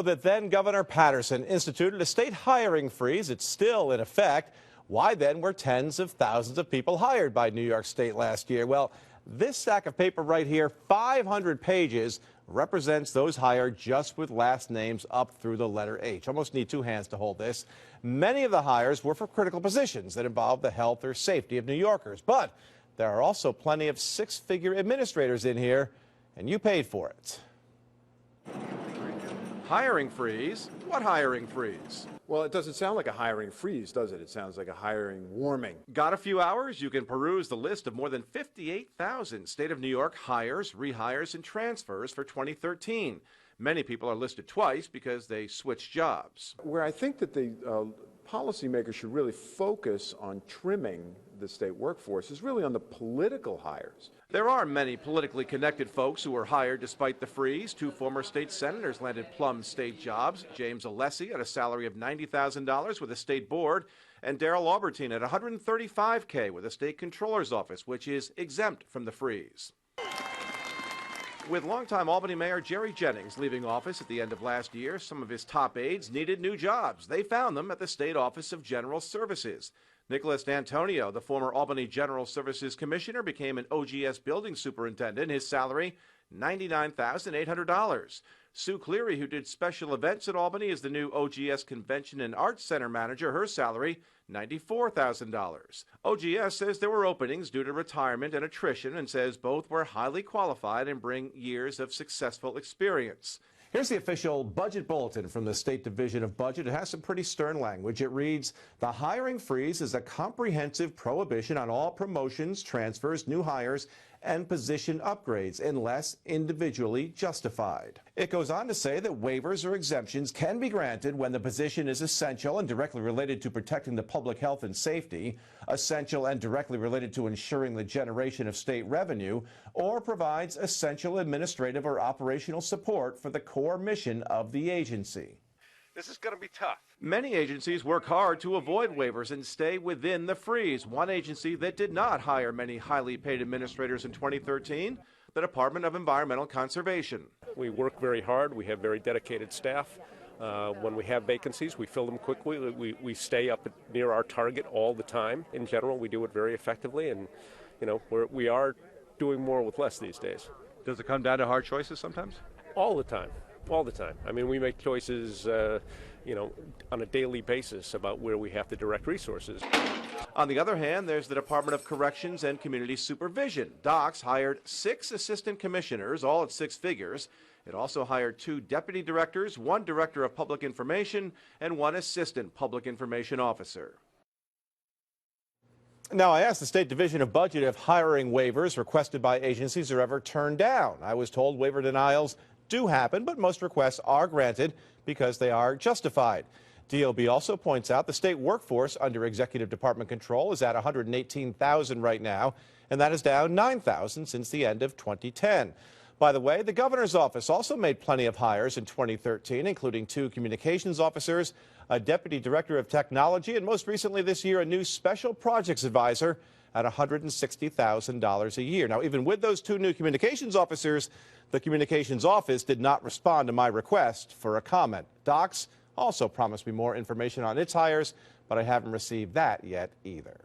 That then Governor Patterson instituted a state hiring freeze. It's still in effect. Why then were tens of thousands of people hired by New York State last year? Well, this stack of paper right here, 500 pages, represents those hired just with last names up through the letter H. Almost need two hands to hold this. Many of the hires were for critical positions that involve the health or safety of New Yorkers. But there are also plenty of six-figure administrators in here, and you paid for it. Hiring freeze? What hiring freeze? Well, it doesn't sound like a hiring freeze, does it? It sounds like a hiring warming. Got a few hours? You can peruse the list of more than 58,000 State of New York hires, rehires, and transfers for 2013. Many people are listed twice because they switched jobs. Where I think that the policymakers should really focus on trimming the state workforce is really on the political hires. There are many politically connected folks who were hired despite the freeze. Two former state senators landed plum state jobs. James Alessi at a salary of $90,000 with a state board, and Darrell Albertine at $135K with a state controller's office, which is exempt from the freeze. With longtime Albany Mayor Jerry Jennings leaving office at the end of last year, some of his top aides needed new jobs. They found them at the State Office of General Services. Nicholas D'Antonio, the former Albany General Services Commissioner, became an OGS building superintendent. His salary, $99,800. Sue Cleary, who did special events at Albany, is the new OGS Convention and Arts Center manager. Her salary, $94,000. OGS says there were openings due to retirement and attrition and says both were highly qualified and bring years of successful experience. Here's the official budget bulletin from the State Division of Budget. It has some pretty stern language. It reads, the hiring freeze is a comprehensive prohibition on all promotions, transfers, new hires, and position upgrades unless individually justified. It goes on to say that waivers or exemptions can be granted when the position is essential and directly related to protecting the public health and safety, essential and directly related to ensuring the generation of state revenue, or provides essential administrative or operational support for the core mission of the agency. This is going to be tough. Many agencies work hard to avoid waivers and stay within the freeze. One agency that did not hire many highly paid administrators in 2013, the Department of Environmental Conservation. We work very hard. We have very dedicated staff. When we have vacancies, we fill them quickly. We stay up near our target all the time. In general, we do it very effectively, and we are doing more with less these days. Does it come down to hard choices sometimes? All the time. All the time. I mean, we make choices, on a daily basis about where we have to direct resources. On the other hand, there's the Department of Corrections and Community Supervision. DOCS hired 6 assistant commissioners, all at 6 figures. It also hired 2 deputy directors, 1 director of public information, and 1 assistant public information officer. Now, I asked the State Division of Budget if hiring waivers requested by agencies are ever turned down. I was told waiver denials do happen, but most requests are granted because they are justified. DOB also points out the state workforce under executive department control is at 118,000 right now, and that is down 9,000 since the end of 2010. By the way, the governor's office also made plenty of hires in 2013, including 2 communications officers, a deputy director of technology, and most recently this year, a new special projects advisor at $160,000 a year. Now, even with those 2 new communications officers, the communications office did not respond to my request for a comment. DOCS also promised me more information on its hires, but I haven't received that yet either.